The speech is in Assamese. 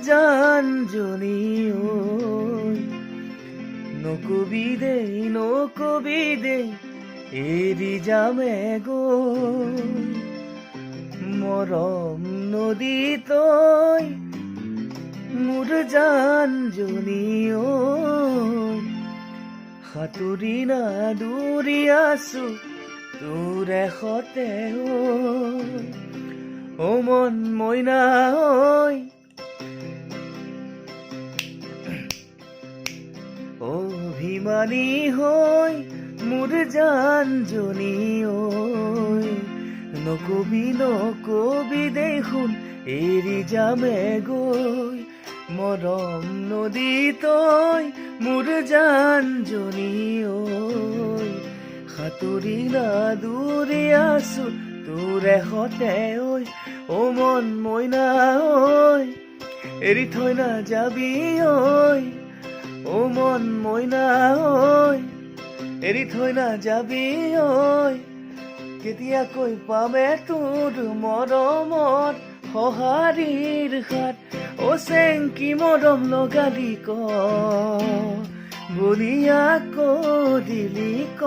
জানজনী ঐ নকবি দে এৰি যামে গৈ মৰম নদী তই মোৰ জানজনী ঐ সাঁতুৰি নাদুৰি আছো তোৰ এশতে ঐ মন মইনা ঐ অভিমানী হৈ মোৰ জানজনী ঐ নকবি দেখোন এৰি যামে গৈ মৰম নদী তই মোৰ জানজনী ঐ সাঁতুৰি নাদুৰি আছো তোৰ এশতে ঐ মন মইনা ঐ এৰি থৈ নাযাবি ঐ মন মইনা ঐ এৰি থৈ নাযাবি ঐ কেতিয়াকৈ পামে তোৰ মৰমত সঁহাৰিৰ হাত চেংকি মৰম লগালি ক বলিয়া দিলি ক